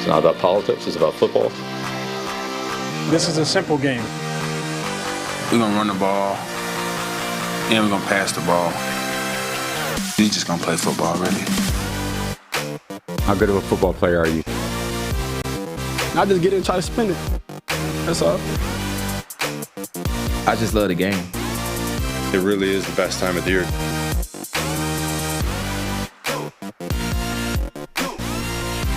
It's not about politics, it's about football. This is a simple game. We're going to run the ball, and we're going to pass the ball. He's just going to play football, really. How good of a football player are you? I just get it and try to spin it. That's all. I just love the game. It really is the best time of the year.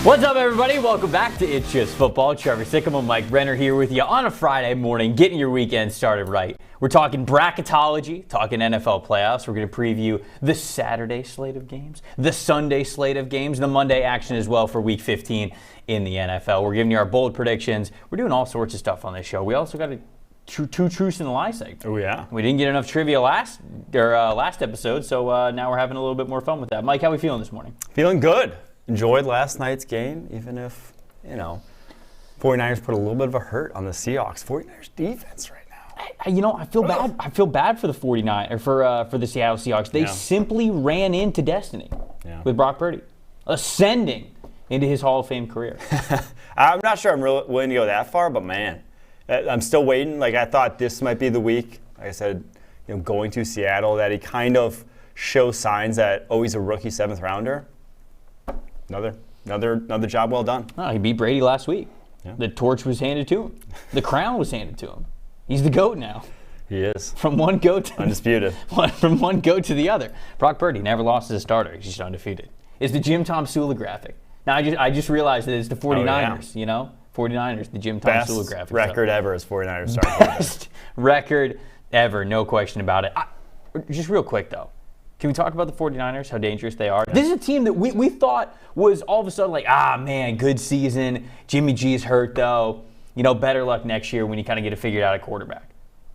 What's up, everybody? Welcome back to It's Just Football. Trevor Sikkema Mike Renner here with you on a Friday morning, getting your weekend started right. We're talking bracketology, talking NFL playoffs. We're going to preview the Saturday slate of games, the Sunday slate of games, the Monday action as well for Week 15 in the NFL. We're giving you our bold predictions. We're doing all sorts of stuff on this show. We also got a two truths and a lie segment. Oh, yeah. We didn't get enough trivia last episode, so now we're having a little bit more fun with that. Mike, how are we feeling this morning? Feeling good. Enjoyed last night's game, even if, 49ers put a little bit of a hurt on the Seahawks. 49ers defense right now. I feel bad. I feel bad for the 49ers, for the Seattle Seahawks. They simply ran into destiny with Brock Purdy, ascending into his Hall of Fame career. I'm not sure I'm really willing to go that far, but man, I'm still waiting. Like, I thought this might be the week. Like I said, going to Seattle, that he kind of shows signs that, he's a rookie 7th rounder. Another job well done. Oh, he beat Brady last week. Yeah. The torch was handed to him. The crown was handed to him. He's the GOAT now. He is. From one GOAT to undisputed. From one GOAT to the other. Brock Purdy never lost as a starter. He's just undefeated. It's the Jim Tom Sula graphic. Now I just realized that it's the 49ers, 49ers, the Jim Tom Sula graphic. Best record ever as 49ers starting. Best record ever, no question about it. Just real quick, though. Can we talk about the 49ers, how dangerous they are? This is a team that we thought was all of a sudden like, man, good season. Jimmy G's hurt, though. Better luck next year when you kind of get it figured out at quarterback.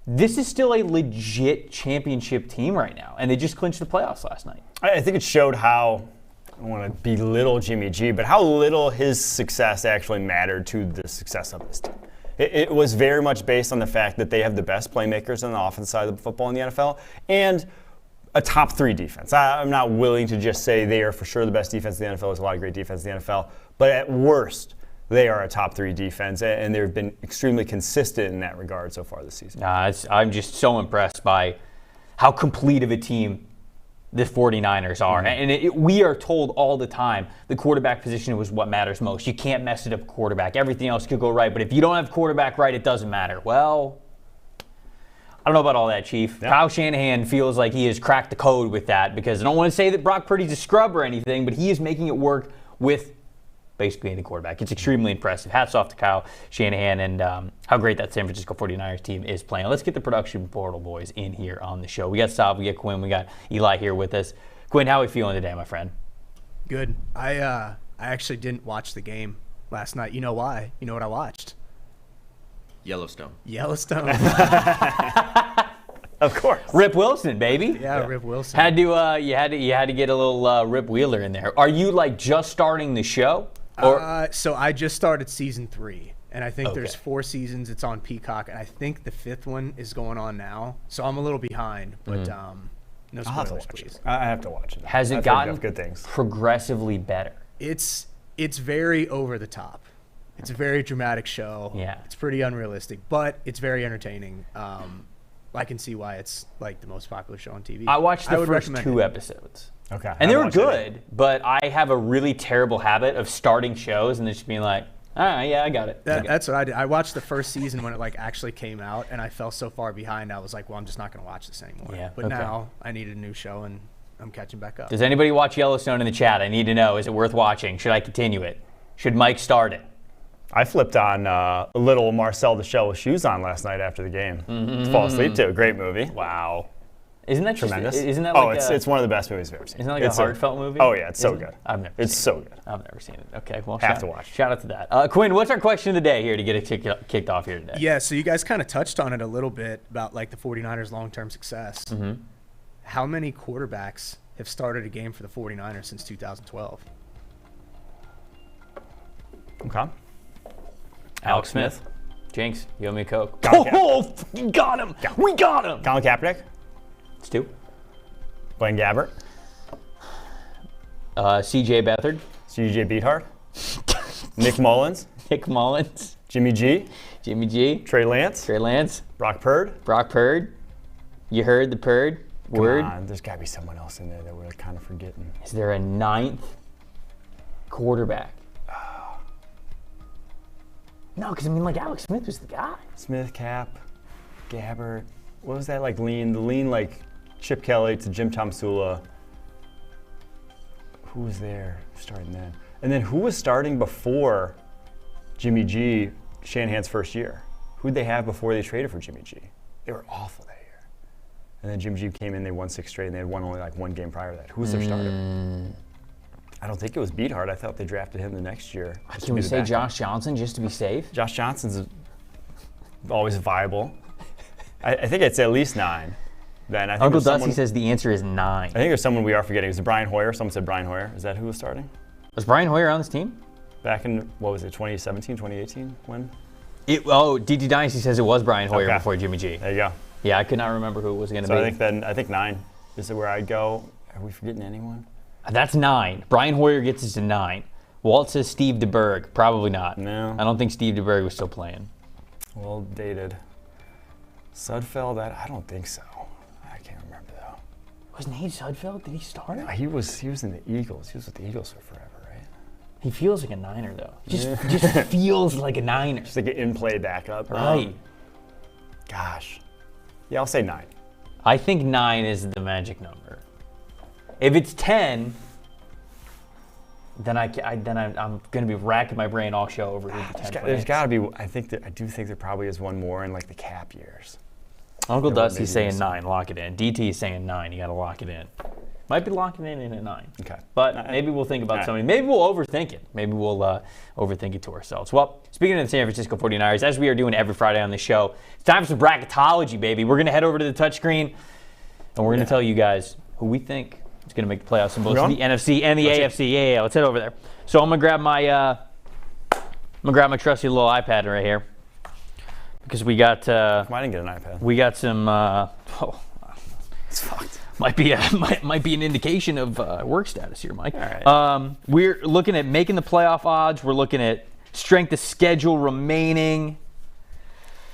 This is still a legit championship team right now, and they just clinched the playoffs last night. I think it showed how, I don't want to belittle Jimmy G, but how little his success actually mattered to the success of this team. It was very much based on the fact that they have the best playmakers on the offensive side of the football in the NFL, and a top 3 defense. I'm not willing to just say they are for sure the best defense in the NFL. There's a lot of great defense in the NFL. But at worst, they are a top 3 defense, and they've been extremely consistent in that regard so far this season. I'm just so impressed by how complete of a team the 49ers are. Mm-hmm. And we are told all the time the quarterback position was what matters most. You can't mess it up quarterback. Everything else could go right. But if you don't have quarterback right, it doesn't matter. Well, I don't know about all that, Chief. Yeah. Kyle Shanahan feels like he has cracked the code with that, because I don't want to say that Brock Purdy's a scrub or anything, but he is making it work with basically any quarterback. It's extremely impressive. Hats off to Kyle Shanahan and how great that San Francisco 49ers team is playing. Let's get the production portal boys in here on the show. We got Saab, we got Quinn, we got Eli here with us. Quinn, how are we feeling today, my friend? Good. I actually didn't watch the game last night. You know why? You know what I watched? Yellowstone. Of course. Rip Wilson, baby. Yeah, Rip Wilson. You had to get a little Rip Wheeler in there. Are you just starting the show? Or? So I just started season 3, and I think there's 4 seasons. It's on Peacock, and I think the 5th one is going on now. So I'm a little behind, but no spoilers, please. I have to watch it. Has it gotten good things? Progressively better? It's very over the top. It's a very dramatic show. Yeah. It's pretty unrealistic, but it's very entertaining. I can see why it's the most popular show on TV. I watched the first 2 episodes. Okay. And they were good, but I have a really terrible habit of starting shows and then just being like, all right, yeah, I got it. That's what I did. I watched the first season when it actually came out, and I fell so far behind, I was like, well, I'm just not going to watch this anymore. Yeah. But now I needed a new show, and I'm catching back up. Does anybody watch Yellowstone in the chat? I need to know. Is it worth watching? Should I continue it? Should Mike start it? I flipped on a little Marcel the Shell with shoes on last night after the game. To fall asleep to. Great movie. Wow. Isn't that tremendous? Isn't that it's one of the best movies I've ever seen. Isn't that a heartfelt movie? Oh yeah, it's so good. I've never. It's so good. I've never seen it. Okay, well, have to watch. Shout out to that. Quinn, what's our question of the day here to get it kicked off here today? Yeah, so you guys kind of touched on it a little bit about the 49ers' long-term success. Mm-hmm. How many quarterbacks have started a game for the 49ers since 2012? Okay. Alex Smith. Jinx, you owe me a Coke. You got him. We got him. Colin Kaepernick. It's 2. Blaine Gabbert. C.J. Beathard. C.J. Beathard. Nick Mullins. Nick Mullins. Jimmy G. Jimmy G. Trey Lance. Trey Lance. Brock Purd. Brock Purd. You heard the Purd word? Come on, there's got to be someone else in there that we're kind of forgetting. Is there a 9th quarterback? No, because I mean, like Alex Smith was the guy. Smith, Cap, Gabbert. What was that like lean? The lean like Chip Kelly to Jim Tomsula. Who was there starting then? And then who was starting before Jimmy G, Shanahan's first year? Who'd they have before they traded for Jimmy G? They were awful that year. And then Jimmy G came in, they won 6 straight, and they had won only like 1 game prior to that. Who was their starter? I don't think it was Beathard. I thought they drafted him the next year. Can we say Josh Johnson just to be safe? Josh Johnson's always viable. I think it's at least 9. Then I think Uncle Dusty says the answer is 9. I think there's someone we are forgetting. Is it Brian Hoyer? Someone said Brian Hoyer. Is that who was starting? Was Brian Hoyer on this team? Back in, what was it, 2017, 2018? When? DT Dynasty says it was Brian Hoyer before Jimmy G. There you go. Yeah, I could not remember who it was going to be. I think 9 is where I'd go. Are we forgetting anyone? That's 9. Brian Hoyer gets us to 9. Walt says Steve DeBerg. Probably not. No. I don't think Steve DeBerg was still playing. Well dated. Sudfeld, I don't think so. I can't remember though. Was Nate Sudfeld? Did he start? He was in the Eagles. He was with the Eagles for forever, right? He feels like a Niner though. He just feels like a Niner. Just like an in-play backup. Right. Gosh. Yeah, I'll say 9. I think 9 is the magic number. If it's 10, then I'm going to be racking my brain all show over who the 10 There's got to be. I do think there probably is one more in like the cap years. Uncle Dusty's saying 9. Lock it in. DT is saying 9. You got to lock it in. Might be locking it in at 9. Okay. But maybe we'll think about something. Maybe we'll overthink it. Maybe we'll overthink it to ourselves. Well, speaking of the San Francisco 49ers, as we are doing every Friday on the show, it's time for some bracketology, baby. We're going to head over to the touchstouchscreen, and we're going to tell you guys who we think is going to make the playoffs in both the NFC and the AFC. Yeah, let's head over there. So I'm going to grab my trusty little iPad right here because we got. I didn't get an iPad. We got some. It's fucked. Might be an indication of work status here, Mike. All right. We're looking at making the playoff odds. We're looking at strength of schedule remaining.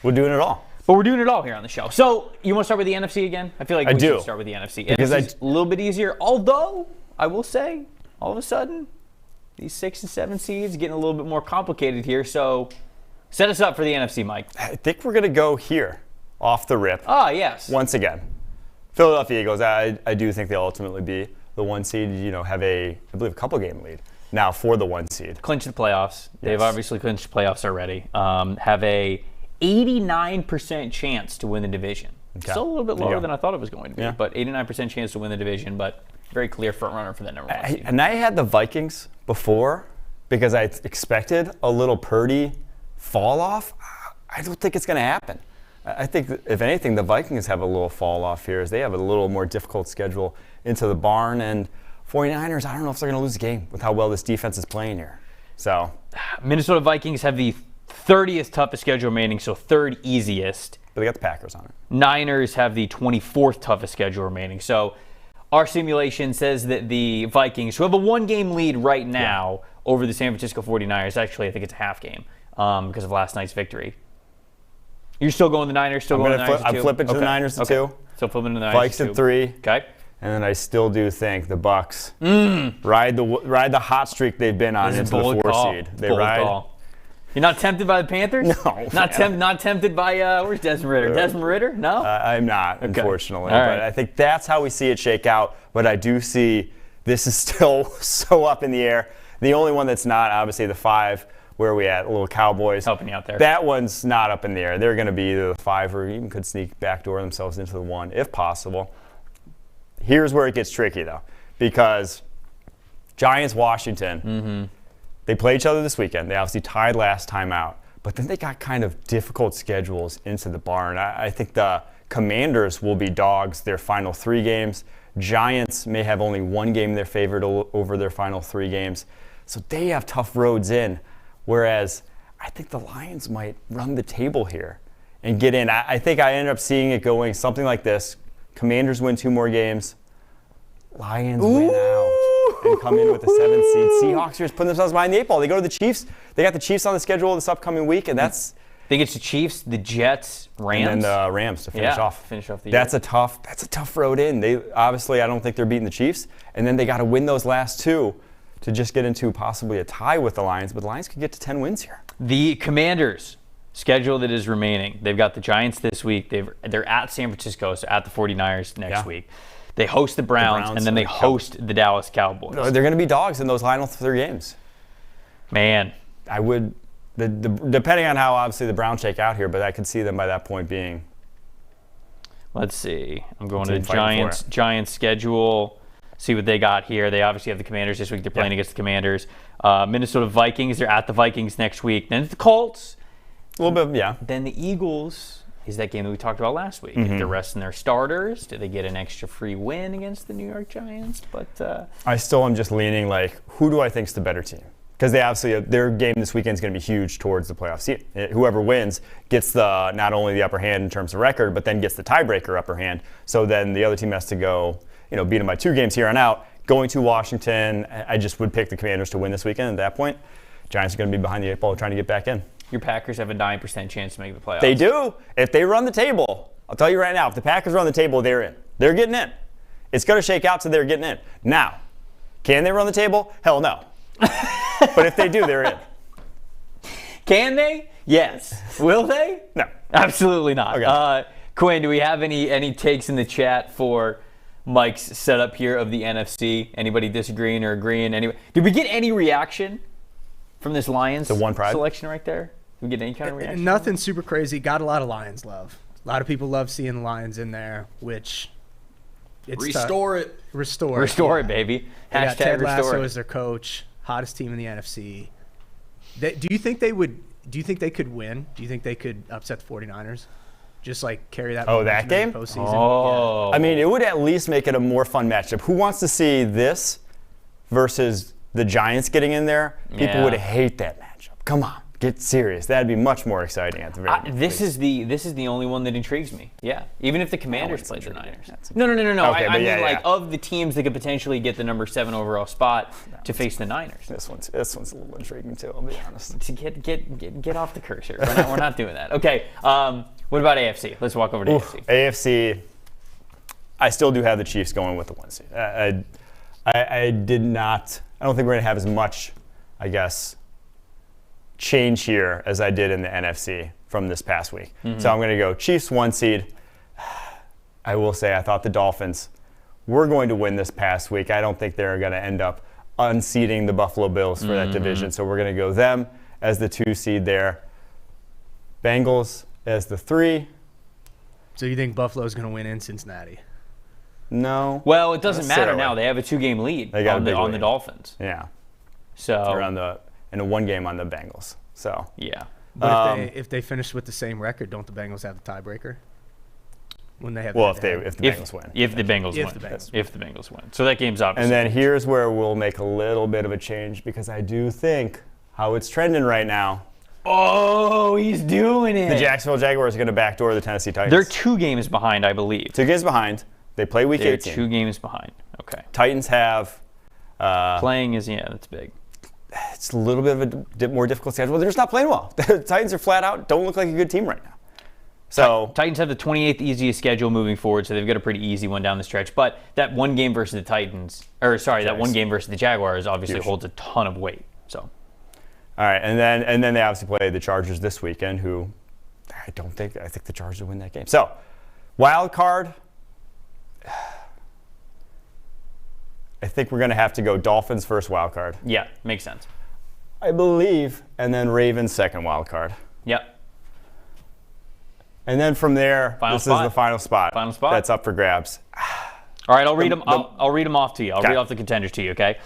We're doing it all. But we're doing it all here on the show. So you want to start with the NFC again? I feel like we should start with the NFC. Because it's a little bit easier. Although I will say, all of a sudden, these 6 and 7 seeds getting a little bit more complicated here. So set us up for the NFC, Mike. I think we're gonna go here, off the rip. Ah, yes. Once again, Philadelphia Eagles. I do think they'll ultimately be the 1 seed. Have I believe a couple game lead now for the 1 seed. Clinch the playoffs. Yes. They've obviously clinched the playoffs already. Have a 89% chance to win the division. Okay. Still a little bit lower than I thought it was going to be, Yeah. but 89% chance to win the division, but very clear front runner for that number 1 seed. And I had the Vikings before because I expected a little Purdy fall off. I don't think it's going to happen. I think, if anything, the Vikings have a little fall off here as they have a little more difficult schedule into the barn. And 49ers, I don't know if they're going to lose a game with how well this defense is playing here. So Minnesota Vikings have the 30th toughest schedule remaining, so 3rd easiest. But they got the Packers on it. Niners have the 24th toughest schedule remaining. So our simulation says that the Vikings, who have a 1-game lead right now over the San Francisco 49ers, actually I think it's a half game because of last night's victory. You're still going the Niners? I'm flipping to the Niners to 2. So flipping to the Niners Vikes to 2. at 3. Okay. And then I still do think the Bucks ride the hot streak they've been on into the 4 seed. They ride. Call. You're not tempted by the Panthers? No. Not tempted by where's Desmond Ridder? Desmond Ridder? No. I'm not, unfortunately. All right. But I think that's how we see it shake out. But I do see this is still so up in the air. The only one that's not, obviously, the 5. Where are we at? Little Cowboys. Helping you out there. That one's not up in the air. They're going to be either the 5 or even could sneak backdoor themselves into the 1 if possible. Here's where it gets tricky, though, because Giants-Washington, they play each other this weekend. They obviously tied last time out, but then they got kind of difficult schedules into the barn. I think the Commanders will be dogs their final 3 games. Giants may have only 1 game they're favored over their final 3 games. So they have tough roads in. Whereas I think the Lions might run the table here and get in. I think I ended up seeing it going something like this. Commanders win 2 more games. Lions win out and come in with the 7th seed. Seahawks are just putting themselves behind the 8 ball. They go to the Chiefs. They got the Chiefs on the schedule this upcoming week, and that's. I think it's the Chiefs, the Jets, Rams. And then the Rams to finish off. Finish off the That's year. that's a tough road in. They obviously, I don't think they're beating the Chiefs, and then they got to win those last two to just get into possibly a tie with the Lions. But the Lions could get to 10 wins here. The Commanders schedule that is remaining. They've got the Giants this week. They're at San Francisco, so at the 49ers next week. They host the Browns and then they host the Dallas Cowboys. They're going to be dogs in those final 3 games. Man, I would. Depending on how obviously the Browns shake out here, but I could see them by that point being. Let's see. I'm going to the Giants schedule. See what they got here. They obviously have the Commanders this week. They're playing against the Commanders. Minnesota Vikings. They're at the Vikings next week. Then it's the Colts. A little bit, yeah. Then the Eagles is that game that we talked about last week. If they're resting their starters, do they get an extra free win against the New York Giants? But I still am just leaning like, who do I think is the better team? Because they obviously their game this weekend is going to be huge towards the playoffs. Whoever wins gets the not only the upper hand in terms of record, but then gets the tiebreaker upper hand. So then the other team has to go, beat them by 2 games here on out. Going to Washington, I just would pick the Commanders to win this weekend. At that point, Giants are going to be behind the 8 ball trying to get back in. Your Packers have a 9% chance to make the playoffs. They do. If they run the table, I'll tell you right now, if the Packers run the table, they're in. They're getting in. It's going to shake out so they're getting in. Now, can they run the table? Hell no. But if they do, they're in. Can they? Yes. Will they? No. Absolutely not. Okay. Quinn, do we have any takes in the chat for Mike's setup here of the NFC? Anybody disagreeing or agreeing? Did we get any reaction from this Lions selection right there? Did we get any kind of reaction? Nothing super crazy. Got a lot of Lions love. A lot of people love seeing the Lions in there, which it's Restore it. Restore it, baby. They got Ted Restore Lasso it. as their coach. Hottest team in the NFC. Do you think they could win? Do you think they could upset the 49ers? Just like carry that that game? Postseason? Oh. I mean, it would at least make it a more fun matchup. Who wants to see this versus the Giants getting in there? People would hate that matchup. Come on, get serious. That'd be much more exciting at the very least. This is the only one that intrigues me. Yeah, even if the Commanders play the Niners. No. Okay, I mean, of the teams that could potentially get the number 7 overall spot to face the Niners. This one's a little intriguing too. I'll be honest. To get off the cursor. We're not doing that. Okay. What about AFC? Let's walk over to AFC. AFC. I still do have the Chiefs going with the 1 seed. I did not. I don't think we're going to have as much, I guess, change here as I did in the NFC from this past week. So I'm going to go Chiefs 1 seed. I will say I thought the Dolphins were going to win this past week. I don't think they're going to end up unseating the Buffalo Bills for that division. So we're going to go them as the 2 seed there. Bengals as the 3. So you think Buffalo's going to win in Cincinnati? No. Well, it doesn't matter now. They have a 2-game lead on the Dolphins. Yeah. So they're in a 1 game on the Bengals. So yeah. But if they finish with the same record, don't the Bengals have the tiebreaker? When they have if the Bengals win. If the Bengals win. So that game's obviously. And then here's where we'll make a little bit of a change because I do think how it's trending right now. Oh, he's doing it. The Jacksonville Jaguars are going to backdoor the Tennessee Titans. They're 2 games behind, I believe. 2 games behind. They play week 18. They're 2 games behind. Okay. Titans have. Playing is, that's big. It's a little bit of a more difficult schedule. They're just not playing well. The Titans are flat out, don't look like a good team right now. So Titans have the 28th easiest schedule moving forward, so they've got a pretty easy one down the stretch. But that 1 game versus that 1 game versus the Jaguars obviously holds a ton of weight. So. All right, and then they obviously play the Chargers this weekend, who I think the Chargers will win that game. So, wild card. I think we're going to have to go Dolphins first wild card. Yeah, makes sense. I believe, and then Ravens second wild card. Yep. And then from there, is the final spot. Final spot. That's up for grabs. All right, I'll read them. I'll read them off to you. I'll read off the contenders to you. Okay.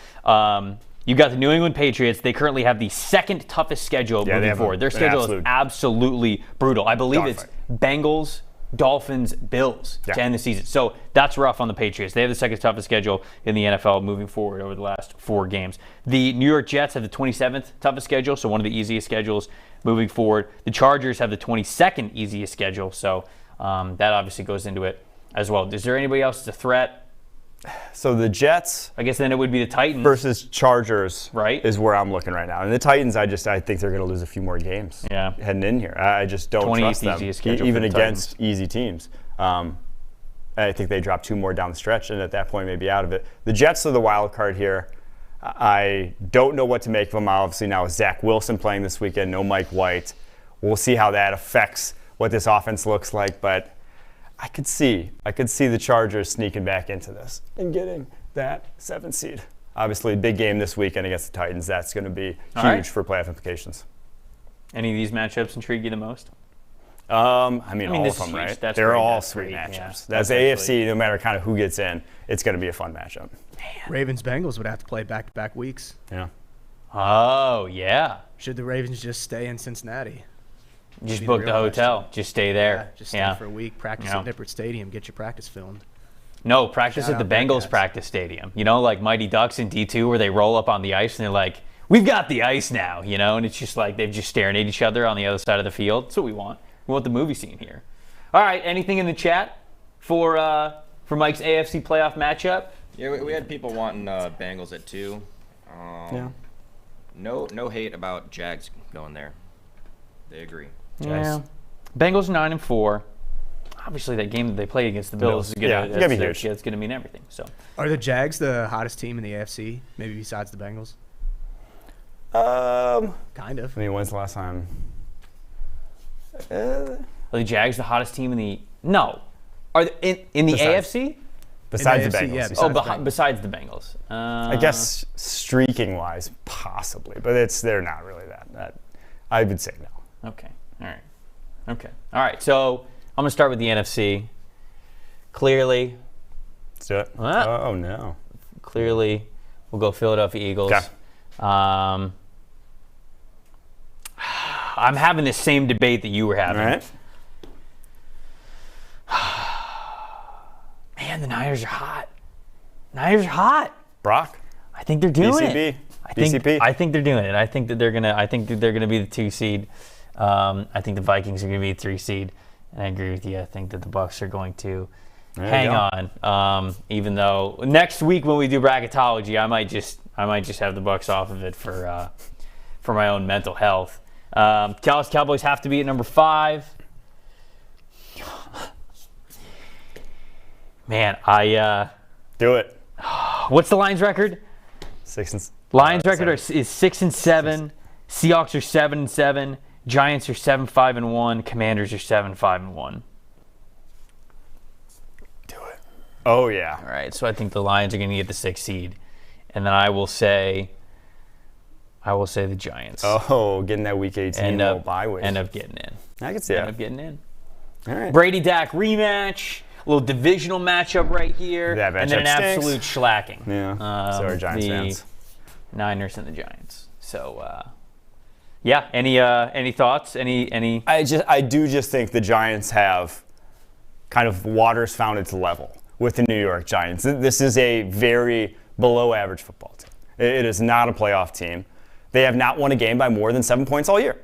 You got the New England Patriots. They currently have the 2nd toughest schedule moving forward. Their schedule is absolutely brutal. I believe it's Bengals, Dolphins, Bills to end the season. So that's rough on the Patriots. They have the 2nd toughest schedule in the NFL moving forward over the last 4 games. The New York Jets have the 27th toughest schedule, so one of the easiest schedules moving forward. The Chargers have the 22nd easiest schedule, so that obviously goes into it as well. Is there anybody else that's a threat So the Jets I guess then it would be the Titans versus Chargers, right? Is where I'm looking right now. And the Titans, I think they're going to lose a few more games. Yeah. Heading in here, I just don't trust them, even against easy teams. I think they drop 2 more down the stretch, and at that point, maybe out of it. The Jets are the wild card here. I don't know what to make of them. Obviously, now with Zach Wilson playing this weekend, no Mike White. We'll see how that affects what this offense looks like, but I could see the Chargers sneaking back into this and getting that 7th seed. Obviously, big game this weekend against the Titans. That's going to be huge for playoff implications. Any of these matchups intrigue you the most? All of them, right? They're all sweet matchups. Yeah, that's AFC, no matter kind of who gets in, it's going to be a fun matchup. Ravens-Bengals would have to play back-to-back weeks. Yeah. Oh, yeah. Should the Ravens just stay in Cincinnati? Just book the hotel. Question. Just stay there. Yeah, just stay for a week. Practice at Nippert Stadium. Get your practice filmed. No, practice at the Bengals practice stadium. You know, like Mighty Ducks in D2 where they roll up on the ice and they're like, we've got the ice now, you know? And it's just like they're just staring at each other on the other side of the field. That's what we want. We want the movie scene here. All right, anything in the chat for Mike's AFC playoff matchup? Yeah, we had people wanting Bengals at 2. Yeah. No hate about Jags going there. They agree. Yeah. Bengals 9-4. Obviously, that game that they play against the Bills is going to be huge. It's going to mean everything. So, are the Jags the hottest team in the AFC? Maybe besides the Bengals. Kind of. I mean, when's the last time? Are the Jags the hottest team in the? No. Are they in the AFC? Besides the AFC, Bengals. Yeah, besides the Bengals. I guess streaking-wise, possibly, but they're not really that. I would say no. Okay. All right. So I'm gonna start with the NFC. Clearly. Let's do it. Oh no. Clearly, we'll go Philadelphia Eagles. Okay. I'm having the same debate that you were having. All right. Man, the Niners are hot. Brock. I think they're doing BCB. it. BCP. I think they're doing it. I think that they're gonna be the 2 seed. I think the Vikings are gonna be the 3 seed. And I agree with you. I think that the Bucs are going to hang on. Even though next week when we do bracketology, I might just have the Bucs off of it for my own mental health. Dallas Cowboys have to be at number 5. Man, do it. What's the Lions record? 6 Lions record is 6-7. Seahawks are 7-7. Giants are 7-5-1. Commanders are 7-5-1. Do it. Oh yeah. All right. So I think the Lions are going to get the 6th seed, and then I will say the Giants. Oh, getting that Week 18 bye week. End up getting in. I can see that. End up getting in. All right. Brady Dak rematch. A little divisional matchup right here. That matchup and then an stinks. absolute shellacking. Yeah. So are Giants fans. Niners and the Giants. So, yeah. Any thoughts? Any? I do just think the Giants have kind of waters found its level with the New York Giants. This is a very below average football team. It is not a playoff team. They have not won a game by more than 7 points all year.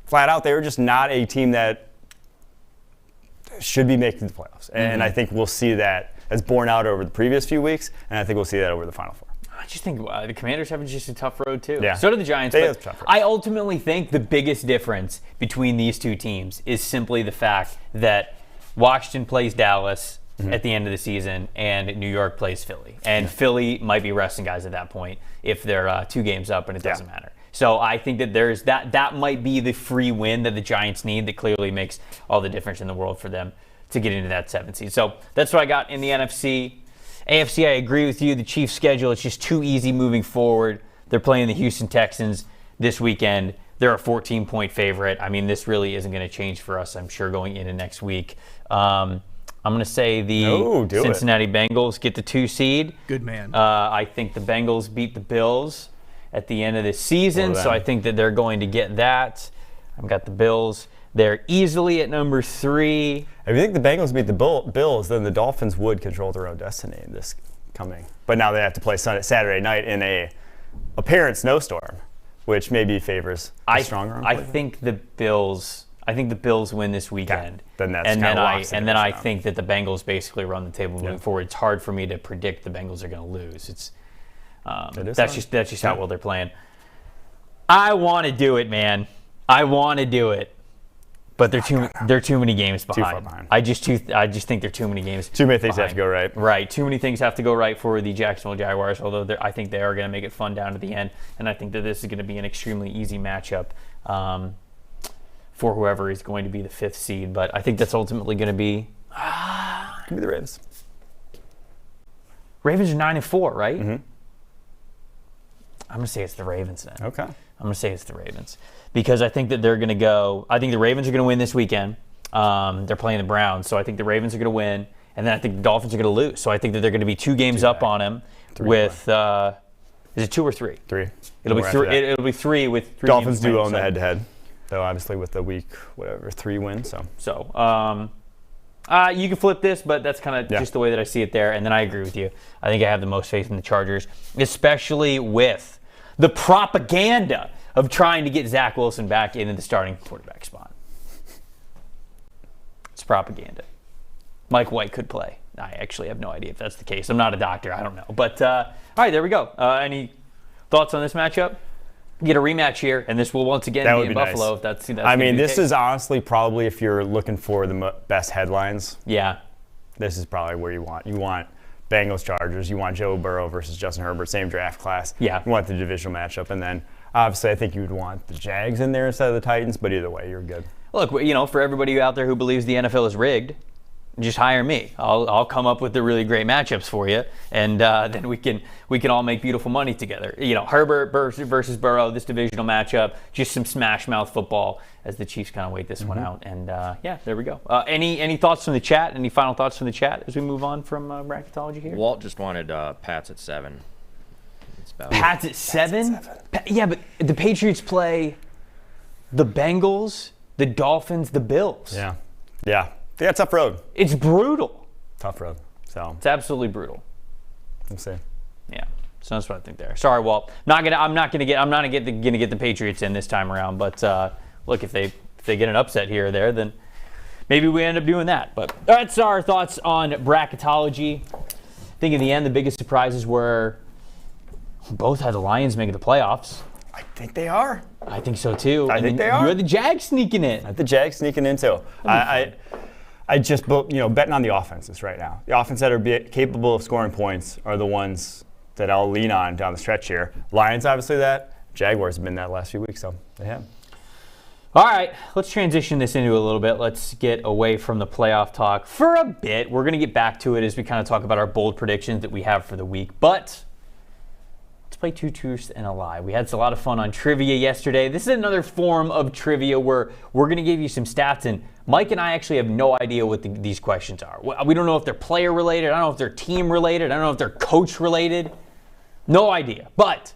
Flat out, they are just not a team that should be making the playoffs. And I think we'll see that as borne out over the previous few weeks, and I think we'll see that over the Final Four. I just think the Commanders have just a tough road, too. Yeah. So do the Giants. They but have a tough road. I ultimately think the biggest difference between these two teams is simply the fact that Washington plays Dallas at the end of the season, and New York plays Philly. And Philly might be resting guys at that point if they're 2 games up and it doesn't matter. So I think that there's that might be the free win that the Giants need that clearly makes all the difference in the world for them to get into that 7th seed. So that's what I got in the NFC. AFC, I agree with you. The Chiefs' schedule, it's just too easy moving forward. They're playing the Houston Texans this weekend. They're a 14-point favorite. I mean, this really isn't going to change for us, I'm sure, going into next week. I'm going to say the Cincinnati Bengals get the 2 seed. Good man. I think the Bengals beat the Bills at the end of the season, so I think that they're going to get that. I've got the Bills. They're easily at number 3. If you think the Bengals beat the Bills, then the Dolphins would control their own destiny in this coming. But now they have to play Saturday night in a apparent snowstorm, which maybe favors the stronger. I think the Bills. I think the Bills win this weekend. Then that's and kinda then locks the I division think that the Bengals basically run the table moving forward. It's hard for me to predict the Bengals are going to lose. That's just how well they're playing. I want to do it, man. I want to do it. But they're too many games behind. Too far behind. I just think they're too many games. Too many things behind. have to go right. Right. Too many things have to go right for the Jacksonville Jaguars. Although I think they are going to make it fun down to the end, and I think that this is going to be an extremely easy matchup for whoever is going to be the 5th seed. But I think that's ultimately going to be. Give me the Ravens. Ravens are 9-4, right? Mm-hmm. I'm going to say it's the Ravens then. Okay. I'm going to say it's the Ravens because I think that they're going to go. I think the Ravens are going to win this weekend. They're playing the Browns, so I think the Ravens are going to win, and then I think the Dolphins are going to lose. So I think that they're going to be 2 games up on them with. Is it 2 or 3? 3. It'll be 3. It'll be 3 with 3. Dolphins games do own so. the head-to-head, though obviously with the week 3 win. So you can flip this, but that's kind of just the way that I see it there. And then I agree with you. I think I have the most faith in the Chargers, especially with the propaganda of trying to get Zach Wilson back into the starting quarterback spot. It's propaganda. Mike White could play. I actually have no idea if that's the case. I'm not a doctor. I don't know. But, all right, there we go. Any thoughts on this matchup? Get a rematch here, and this will once again be in Buffalo. Nice. If that's I mean, this is honestly probably, if you're looking for the best headlines, this is probably where you want. You want Bengals, Chargers. You want Joe Burrow versus Justin Herbert, same draft class. Yeah. You want the divisional matchup, and then obviously I think you would want the Jags in there instead of the Titans. But either way, you're good. Look, for everybody out there who believes the NFL is rigged, just hire me. I'll come up with the really great matchups for you, and then we can all make beautiful money together. Herbert versus Burrow, this divisional matchup, just some smash mouth football as the Chiefs kind of wait this one out. And there we go. Any thoughts from the chat? Any final thoughts from the chat as we move on from bracketology here? Walt just wanted Pats at 7. Pats at 7? Yeah, but the Patriots play the Bengals, the Dolphins, the Bills. Yeah. Tough road. It's brutal. Tough road. So it's absolutely brutal. Let's see. Yeah. So that's what I think there. Sorry, Walt. I'm not gonna get the Patriots in this time around. But look, if they get an upset here or there, then maybe we end up doing that. But that's our thoughts on bracketology. I think in the end, the biggest surprises were both had the Lions making the playoffs. I think they are. I think so too. I think they are. You had the Jags sneaking in. I had the Jags sneaking in too. I just, betting on the offenses right now. The offenses that are capable of scoring points are the ones that I'll lean on down the stretch here. Lions, obviously that. Jaguars have been that last few weeks, so they have. All right, let's transition this into a little bit. Let's get away from the playoff talk for a bit. We're going to get back to it as we kind of talk about our bold predictions that we have for the week. But let's play 2 truths and a lie. We had a lot of fun on trivia yesterday. This is another form of trivia where we're going to give you some stats, and Mike and I actually have no idea what these questions are. We don't know if they're player related. I don't know if they're team related. I don't know if they're coach related. No idea. But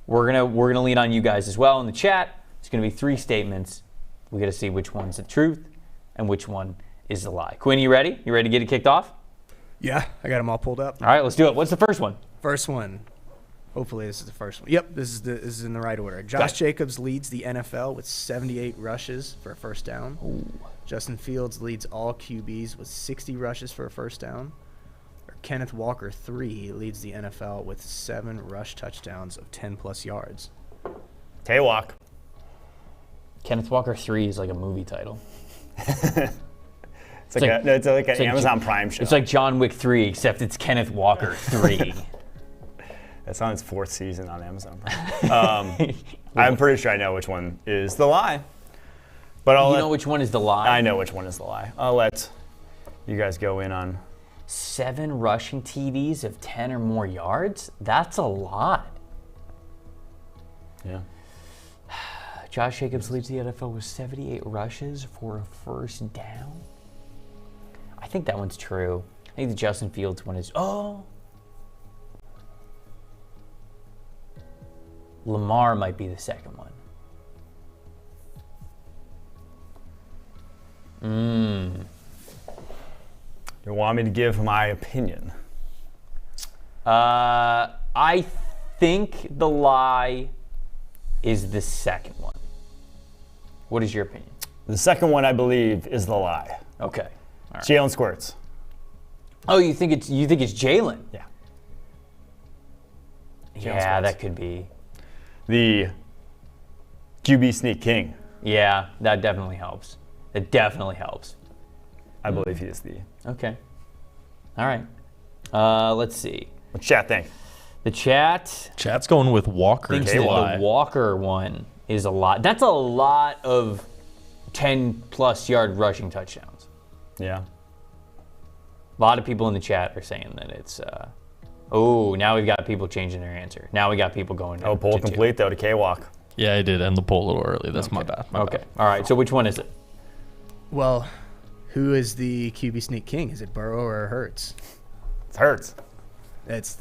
we're gonna lean on you guys as well in the chat. It's gonna be 3 statements. We got to see which one's the truth and which one is the lie. Quinn, you ready? You ready to get it kicked off? Yeah, I got them all pulled up. All right, let's do it. What's the first one? First one. Hopefully this is the first one. Yep, this is in the right order. Josh Jacobs leads the NFL with 78 rushes for a first down. Ooh. Justin Fields leads all QBs with 60 rushes for a first down. Or Kenneth Walker 3 leads the NFL with 7 rush touchdowns of 10+ yards. K-Walk. Kenneth Walker 3 is like a movie title. It's like an Amazon Prime show. It's like John Wick 3, except it's Kenneth Walker 3. That's on its 4th season on Amazon Prime. I'm pretty sure I know which one is the lie. But you know which one is the lie? I know which one is the lie. I'll let you guys go in on 7 rushing TDs of 10 or more yards? That's a lot. Yeah. Josh Jacobs leads the NFL with 78 rushes for a first down. I think that one's true. I think the Justin Fields one is. Lamar might be the second one. You want me to give my opinion? I think the lie is the second one. What is your opinion? The second one, I believe, is the lie. Okay. All right. Jalen Squirts. Oh, you think it's Jalen? Yeah. Yeah, that could be. The QB sneak king. Yeah, that definitely helps. It definitely helps. I believe he is the. Okay. All right. Let's see. What's chat think? The chat Chat's going with Walker. thinks that the Walker one is a lot. That's a lot of 10-plus yard rushing touchdowns. Yeah. A lot of people in the chat are saying that it's. Oh, now we've got people changing their answer. Now we got people going. Oh, poll complete though to K-Walk. Yeah, I did end the poll a little early. That's my bad. My bad. All right. So which one is it? Well, who is the QB sneak king? Is it Burrow or Hurts? It hurts. It's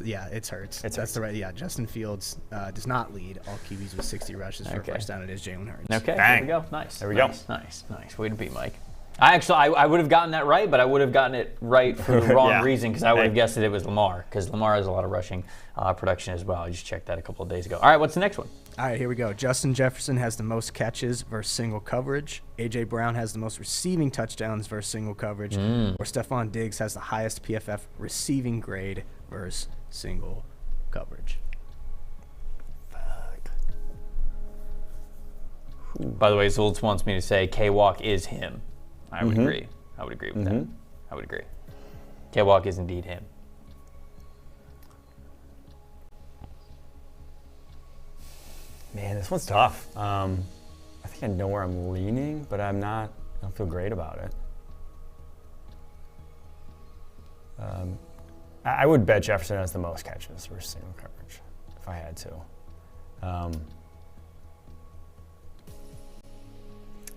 Hurts. That's the right. Yeah, Justin Fields does not lead all QBs with 60 rushes for a first down. It is Jalen Hurts. Okay. Bang. There we go. Nice. There we go. Nice. Way to be, Mike. I would have gotten that right, but I would have gotten it right for the wrong Yeah. reason because I would have guessed that it was Lamar because Lamar has a lot of rushing production as well. I just checked that a couple of days ago. All right, what's the next one? All right, here we go. Justin Jefferson has the most catches versus single coverage. A.J. Brown has the most receiving touchdowns versus single coverage. Or Stephon Diggs has the highest PFF receiving grade versus single coverage. By the way, Zultz wants me to say K-Walk is him. I would agree. I would agree with that. I would agree. K-Walk is indeed him. Man, this one's tough. I think I know where I'm leaning, but I don't feel great about it. I would bet Jefferson has the most catches for single coverage, if I had to.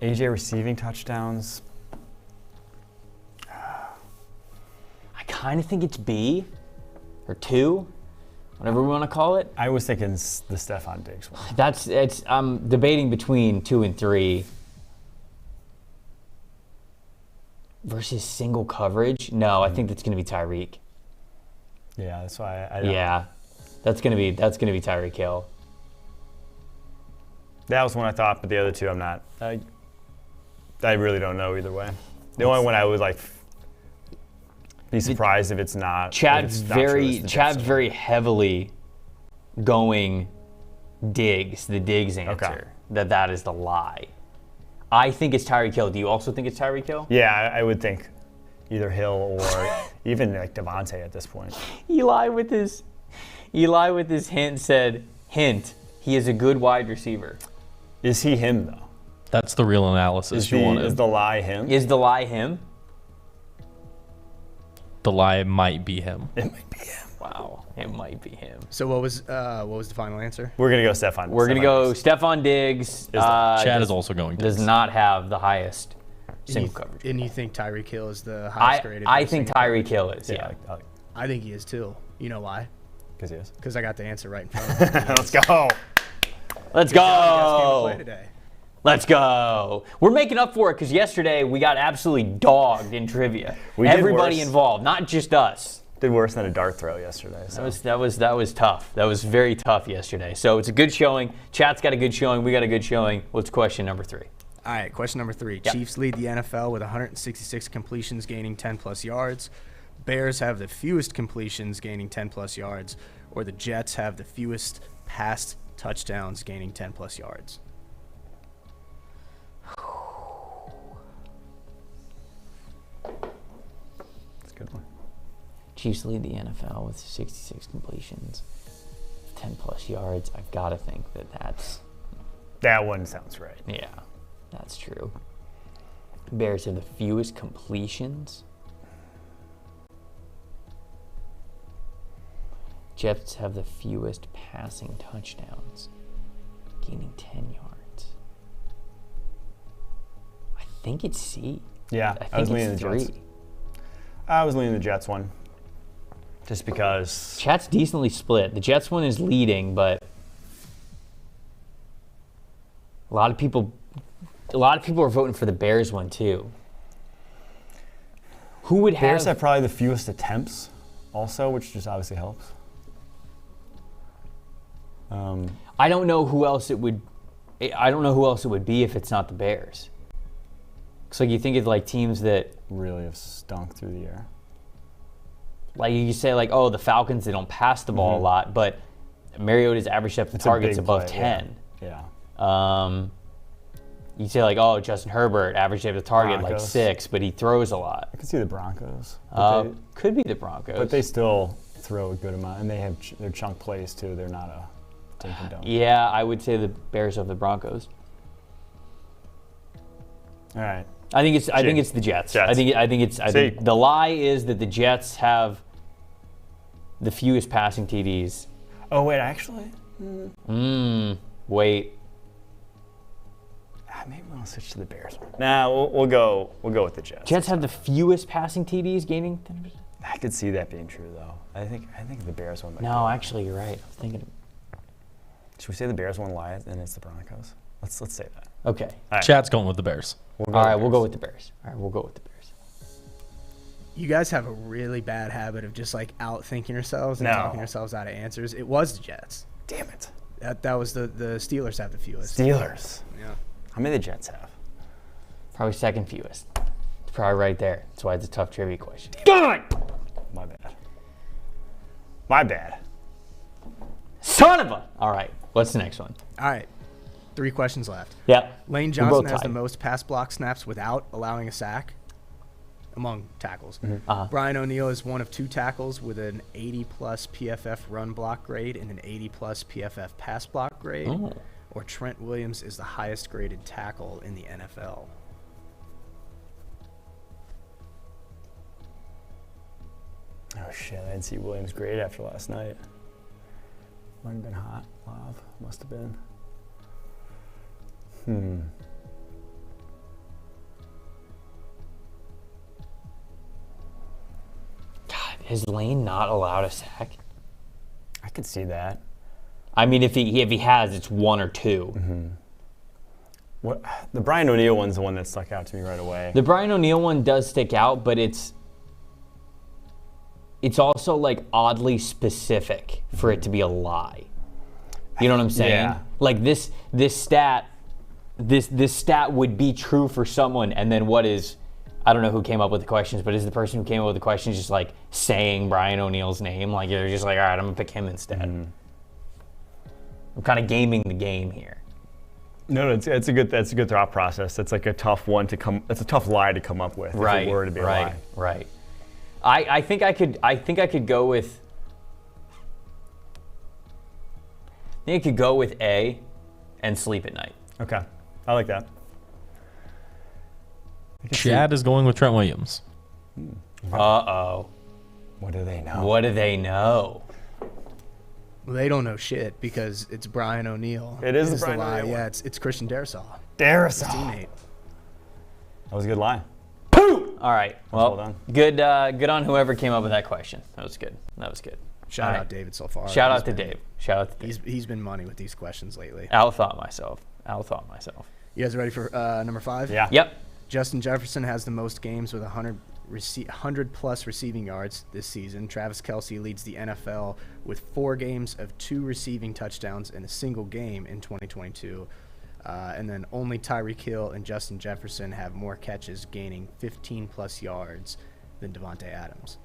AJ receiving touchdowns. I kind of think it's B or 2, whatever we want to call it. I was thinking the Stephon Diggs one. I'm debating between 2 and 3 versus single coverage. No, I think that's going to be Tyreek. Yeah, that's why I don't. Yeah, that's going to be Tyreek Hill. That was one I thought, but the other two I'm not. I really don't know either way. The only one I would be surprised if it's not. Chad's very heavily going Diggs, the Diggs answer. Okay. That is the lie. I think it's Tyreek Hill. Do you also think it's Tyreek Hill? Yeah, I would think either Hill or even Devontae at this point. Eli with his hint said, hint, he is a good wide receiver. Is he him though? That's the real analysis you wanted. Is the lie him? Is the lie him? The lie might be him. It might be him. Wow, it might be him. So what was the final answer? We're gonna go Stephon. We're going to go Stephon Diggs. Chad is also going Does Diggs. not have the highest single coverage. And you think Tyreek Hill is the highest graded? I think Tyreek Hill is, yeah. I think he is too. You know why? Because he is. Because I got the answer right in front of me. Let's go. Let's You guys came to go. play today. Let's go. We're making up for it because yesterday we got absolutely dogged in trivia. We did Everybody worse. involved, not just us. Did worse than a dart throw yesterday. So. That was tough. That was very tough yesterday. So it's a good showing. Chat's got a good showing. We got a good showing. What's question number 3? All right, question number 3. Yep. Chiefs lead the NFL with 166 completions, gaining 10-plus yards. Bears have the fewest completions, gaining 10-plus yards. Or the Jets have the fewest passed touchdowns, gaining 10-plus yards. That's a good one. Chiefs lead the NFL with 66 completions, 10-plus yards. I got to think That one sounds right. yeah, that's true. Bears have the fewest completions. Jets have the fewest passing touchdowns, gaining 10 yards. I think it's C. Yeah, I was think leaning it's the 3. Jets. I was leaning the Jets one. Just because. Chat's decently split. The Jets one is leading, but a lot of people are voting for the Bears one too. Who would Bears have probably the fewest attempts also, which just obviously helps. I don't know who else it would be if it's not the Bears. Looks like you think of like teams that really have stunk through the air. Like you say, like, oh, the Falcons, they don't pass the ball a lot, but Mariota's average depth of targets above 10. Yeah. You say, like, oh, Justin Herbert, average depth of target like 6, but he throws a lot. I could see the Broncos. Could be the Broncos. But they still throw a good amount, and they have their chunk plays, too. They're not a dink and dunk. Yeah, I would say the Bears over the Broncos. All right. I think it's the Jets. I think the lie is that the Jets have the fewest passing TDs. Oh wait, actually. Wait. Maybe we'll switch to the Bears. Nah, we'll go with the Jets. Jets have the fewest passing TDs, gaining 10%. I could see that being true though. I think the Bears one. No, actually, you're right. I was thinking. Should we say the Bears one lie and it's the Broncos? Let's say that. Okay. Right. Chad's going with the Bears. We'll go with the Bears. All right, we'll go with the Bears. You guys have a really bad habit of just like outthinking yourselves and talking yourselves out of answers. It was the Jets. Damn it. That was the Steelers have the fewest. Steelers. Yeah. How many the Jets have? Probably second fewest. It's probably right there. That's why it's a tough trivia question. God! My bad. Son of a. All right. What's the next one? All right. 3 questions left. Yep. Lane Johnson has the most pass block snaps without allowing a sack among tackles. Brian O'Neill is one of 2 tackles with an 80-plus PFF run block grade and an 80-plus PFF pass block grade. Or Trent Williams is the highest graded tackle in the NFL. Oh shit, I didn't see Williams' grade after last night. Might have been hot. Love. Must have been. God, has Lane not allowed a sack? I could see that. I mean, if he has, it's 1 or 2. What the Brian O'Neill one's the one that stuck out to me right away. The Brian O'Neill one does stick out, but it's also like oddly specific for it to be a lie. You know what I'm saying? Yeah. Like this stat would be true for someone, and then what is? I don't know who came up with the questions, but is the person who came up with the questions just like saying Brian O'Neill's name? Like they're just like, all right, I'm gonna pick him instead. I'm kind of gaming the game here. No, that's a good thought process. That's like a tough one to come. That's a tough lie to come up with. Right. If it were to be a lie. Right. I think I could go with. I think I could go with A, and sleep at night. Okay, I like that. Chad is going with Trent Williams. Uh-oh. What do they know? What do they know? Well, they don't know shit because it's Brian O'Neill. It is the Brian lie. O'Neill. Yeah, it's Christian Darrisaw. Darrisaw. Teammate. That was a good lie. Pooh! All right. Well done. Good on whoever came up with that question. That was good. Shout out David so far. Shout out to Dave. He's been money with these questions lately. Outthought myself. You guys ready for number 5? Yeah. Yep. Justin Jefferson has the most games with 100 plus receiving yards this season. Travis Kelce leads the NFL with 4 games of 2 receiving touchdowns in a single game in 2022. And then only Tyreek Hill and Justin Jefferson have more catches, gaining 15 plus yards than Devontae Adams.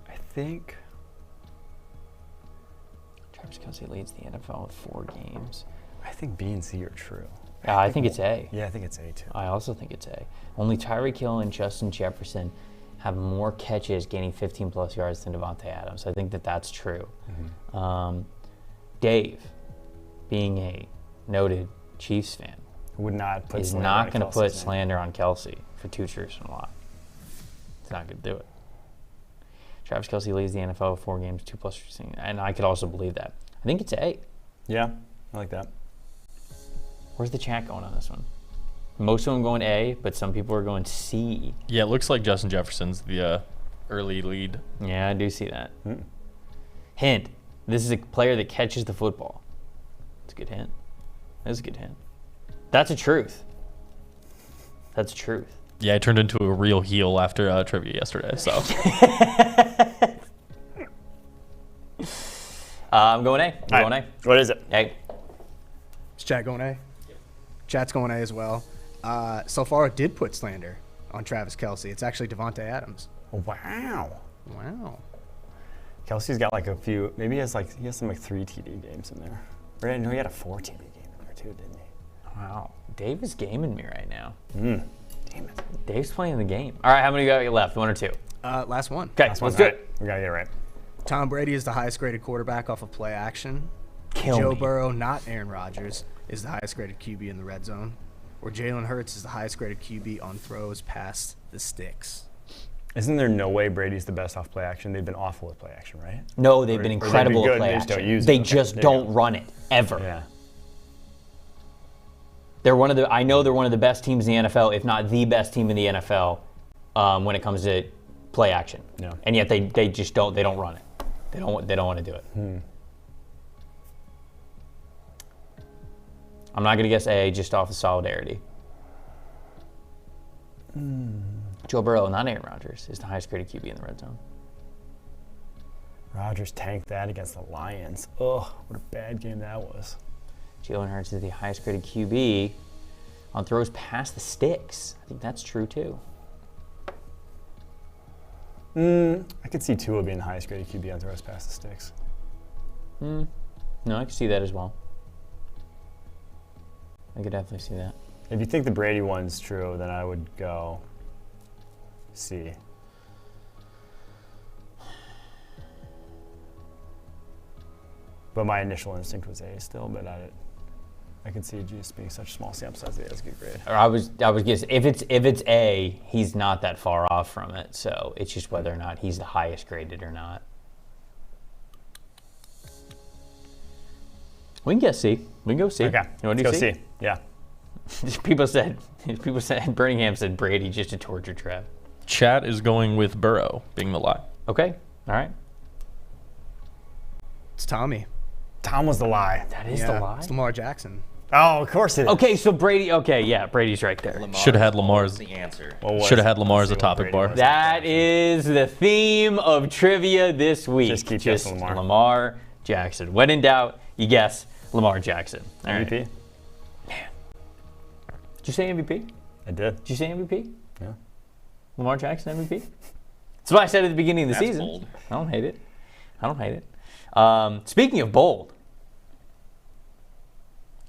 I think Travis Kelce leads the NFL with 4 games. I think B and C are true. I think it's A. Yeah, I think it's A too. I also think it's A. Only Tyreek Hill and Justin Jefferson have more catches, gaining 15 plus yards than Devontae Adams. I think that's true. Dave, being a noted Chiefs fan, Would not put is slander not on going to Kelce's put name. slander on Kelce for 2 truths and a lie. He's not going to do it. Travis Kelce leads the NFL with 4 games, 2 plus receiving, and I could also believe that. I think it's A. Yeah, I like that. Where's the chat going on this one? Most of them going A, but some people are going C. Yeah, it looks like Justin Jefferson's the early lead. Yeah, I do see that. Hint, this is a player that catches the football. It's a good hint. That's a good hint. That's a truth. That's truth. Yeah, I turned into a real heel after trivia yesterday. So I'm going A. I'm going A. What is it? A. Is chat going A? Chat's going A as well. So far, it did put slander on Travis Kelce. It's actually Devontae Adams. Wow. Wow. Kelsey's got like a few. Maybe he has some 3 TD games in there. Or no, he had a 4 TD game in there too, didn't he? Wow. Dave is gaming me right now. Damn it. Dave's playing the game. All right, how many got you left? 1 or 2? Last one. Okay, let's do it. We gotta get it right. Tom Brady is the highest graded quarterback off of play action. Kill Joe me. Burrow, not Aaron Rodgers, is the highest graded QB in the red zone. Or Jalen Hurts is the highest graded QB on throws past the sticks. Isn't there no way Brady's the best off play action? They've been awful with play action, right? No, they've been Or they'd be incredible good, at play they just don't action. use it. They Okay, just there you don't go. run it ever. Yeah. I know they're one of the best teams in the NFL, if not the best team in the NFL, when it comes to play action. Yeah. And yet they just don't run it. They don't want to do it. I'm not gonna guess A just off of solidarity. Joe Burrow, not Aaron Rodgers, is the highest graded QB in the red zone. Rodgers tanked that against the Lions. Ugh, what a bad game that was. Jalen Hurts is the highest graded QB on throws past the sticks. I think that's true too. I could see Tua being the highest graded QB on throws past the sticks. No, I can see that as well. I could definitely see that. If you think the Brady one's true, then I would go C. But my initial instinct was A still, but I could see just being such a small sample size that it's a good grade. Or I was guessing if it's A, he's not that far off from it. So it's just whether or not he's the highest graded or not. We can guess C. We can go C. Okay, You want to let's do go C? C. Yeah. People said Birmingham said Brady just a torture trap. chat is going with Burrow being the lie. Okay. All right. It's Tommy. Tom was the lie. That is the lie. It's Lamar Jackson. Oh, of course it is. Okay, so Brady. Okay, yeah, Brady's right there. Should have had Lamar's. The answer. Should have had Lamar as a topic bar. That is the theme of trivia this week. Just keep guessing Lamar. Lamar Jackson. When in doubt, you guess Lamar Jackson. All right. MVP? Did you say MVP? I did. Did you say MVP? Yeah. Lamar Jackson MVP? That's what I said at the beginning of the That's season. bold. I don't hate it. Speaking of bold,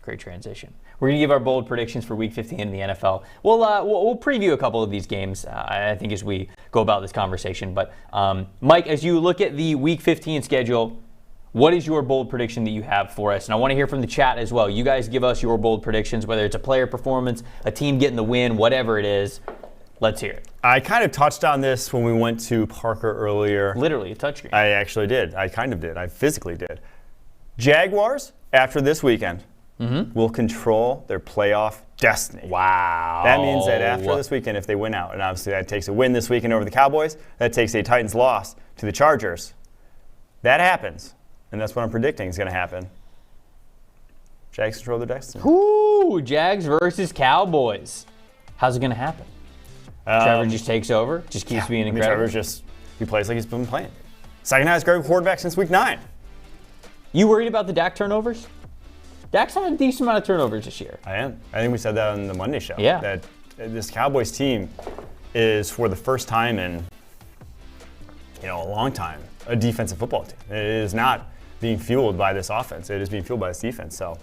great transition. We're going to give our bold predictions for Week 15 in the NFL. We'll preview a couple of these games, I think, as we go about this conversation. But, Mike, as you look at the Week 15 schedule, what is your bold prediction that you have for us? And I want to hear from the chat as well. You guys give us your bold predictions, whether it's a player performance, a team getting the win, whatever it is. Let's hear it. I kind of touched on this when we went to Parker earlier. Literally, a touchscreen. I actually did. I kind of did. I physically did. Jaguars, after this weekend, will control their playoff destiny. Wow. That means that after this weekend, if they win out, and obviously that takes a win this weekend over the Cowboys, that takes a Titans loss to the Chargers. That happens, and that's what I'm predicting is going to happen. Jags control their destiny. Ooh, Jags versus Cowboys. How's it going to happen? Trevor just takes over, just keeps being incredible. Trevor he plays like he's been playing. Second highest graded quarterback since week 9. You worried about the Dak turnovers? Dak's had a decent amount of turnovers this year. I am. I think we said that on the Monday show. Yeah. That this Cowboys team is, for the first time in a long time, a defensive football team. It is not being fueled by this offense. It is being fueled by this defense. So,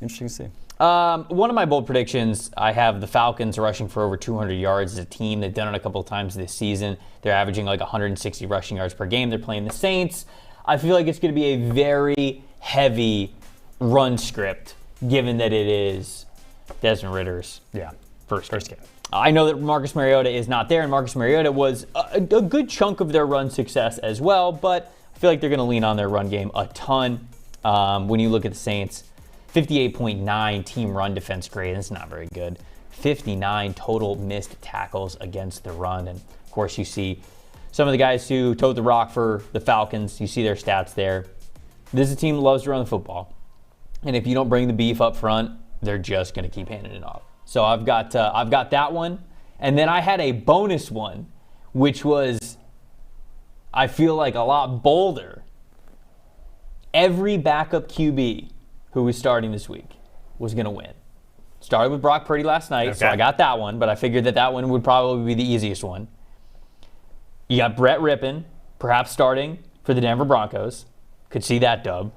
interesting to see. One of my bold predictions, I have the Falcons rushing for over 200 yards as a team. They've done it a couple of times this season. They're averaging like 160 rushing yards per game. They're playing the Saints. I feel like it's going to be a very heavy run script, given that it is Desmond Ritter's first game. I know that Marcus Mariota is not there, and Marcus Mariota was a good chunk of their run success as well, but I feel like they're going to lean on their run game a ton. When you look at the Saints, 58.9 team run defense grade. That's not very good. 59 total missed tackles against the run. And, of course, you see some of the guys who toed the rock for the Falcons. You see their stats there. This is a team that loves to run the football. And if you don't bring the beef up front, they're just going to keep handing it off. So I've got that one. And then I had a bonus one, which was, I feel like, a lot bolder. Every backup QB who was starting this week was going to win. Started with Brock Purdy last night, so I got that one, but I figured that one would probably be the easiest one. You got Brett Rippon, perhaps starting for the Denver Broncos. Could see that dub.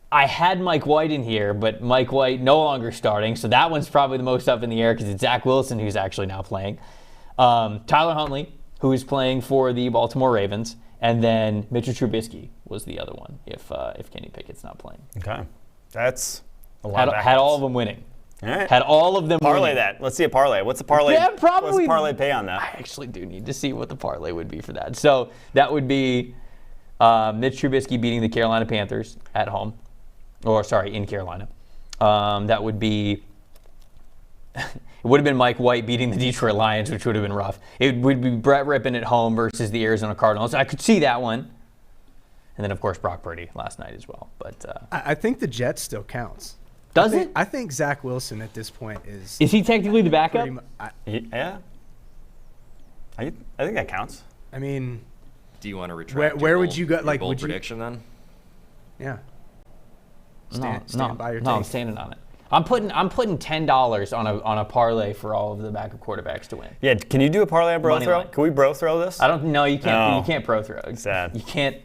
I had Mike White in here, but Mike White no longer starting, so that one's probably the most up in the air because it's Zach Wilson who's actually now playing. Tyler Huntley, who is playing for the Baltimore Ravens, and then Mitchell Trubisky was the other one if Kenny Pickett's not playing. Okay. That's a lot of backups. Had all of them winning. All right. Had all of them parlay winning. that. Let's see a parlay. What's the parlay? Yeah, probably. What's the parlay pay on that? I actually do need to see what the parlay would be for that. So that would be Mitch Trubisky beating the Carolina Panthers at home. In Carolina. That would be... it would have been Mike White beating the Detroit Lions, which would have been rough. It would be Brett Rippon at home versus the Arizona Cardinals. I could see that one. And then, of course, Brock Purdy last night as well. But I think the Jets still counts. Does it? I think Zach Wilson at this point is... Is he technically the backup? Yeah. I think that counts. I mean... Do you want to retract where would you go? Like, bold would you... prediction then? Yeah. Stand by your No, I'm take. standing on it. I'm putting $10 on a parlay for all of the backup quarterbacks to win. Yeah, can you do a parlay on bro Money throw? line. Can we bro throw this? I don't. No, you can't. No. You can't pro throw. Sad. You can't.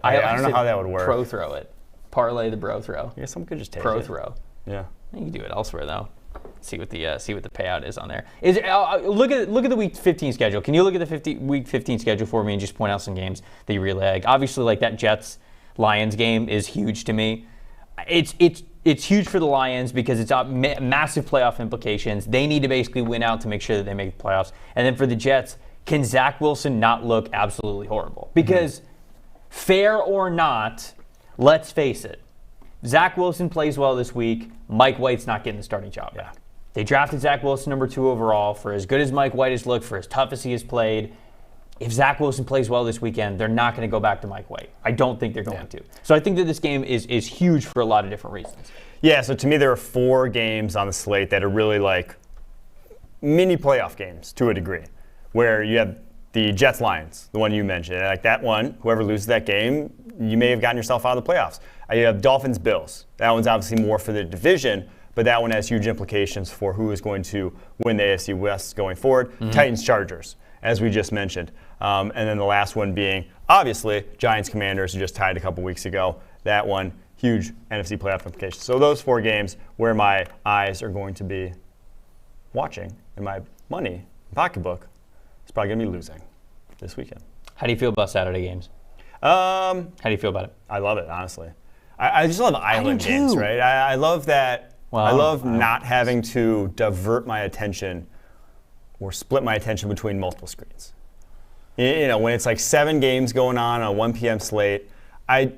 I don't know how that would work. Pro throw it. Parlay the bro throw. Yeah, someone could just take Pro it. throw. Yeah. You can do it elsewhere though. See what the payout is on there. Is it, look at the week 15 schedule. Can you look at the week 15 schedule for me and just point out some games that you really like? Obviously, like that Jets Lions game is huge to me. It's huge for the Lions because it's massive playoff implications. They need to basically win out to make sure that they make the playoffs. And then for the Jets, can Zach Wilson not look absolutely horrible? Because fair or not, let's face it, Zach Wilson plays well this week. Mike White's not getting the starting job back. They drafted Zach Wilson number 2 overall. For as good as Mike White has looked, for as tough as he has played, if Zach Wilson plays well this weekend, they're not going to go back to Mike White. I don't think they're going to. So I think that this game is huge for a lot of different reasons. Yeah, so to me there are 4 games on the slate that are really like mini playoff games to a degree, where you have the Jets-Lions, the one you mentioned. And like that one, whoever loses that game, you may have gotten yourself out of the playoffs. You have Dolphins-Bills. That one's obviously more for the division, but that one has huge implications for who is going to win the AFC West going forward. Titans-Chargers, as we just mentioned. And then the last one being, obviously, Giants-Commanders, who just tied a couple weeks ago. That one, huge NFC playoff implications. So those 4 games where my eyes are going to be watching and my money, pocketbook, is probably going to be losing this weekend. How do you feel about Saturday games? How do you feel about it? I love it, honestly. I just love island games, right? I love that. Well, I love not having to divert my attention or split my attention between multiple screens. You know, when it's like 7 games going on a 1 p.m. slate, I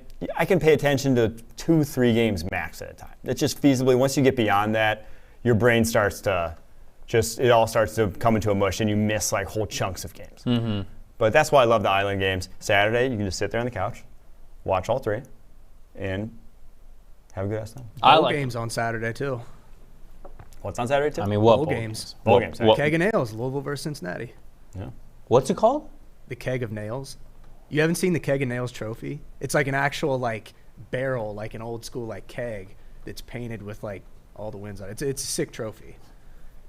can pay attention to 2-3 games max at a time. It's just feasibly, once you get beyond that, your brain starts to it all starts to come into a mush and you miss like whole chunks of games. But that's why I love the island games. Saturday, you can just sit there on the couch, watch all 3, and have a good ass time. Bowl games on Saturday too. What's on Saturday too? I mean, what bowl bowl games? Bowl games. Keg of Nails, Louisville versus Cincinnati. Yeah. What's it called? The Keg of Nails. You haven't seen the Keg of Nails trophy? It's like an actual like barrel, like an old school like keg that's painted with like all the wins on it. It's a sick trophy.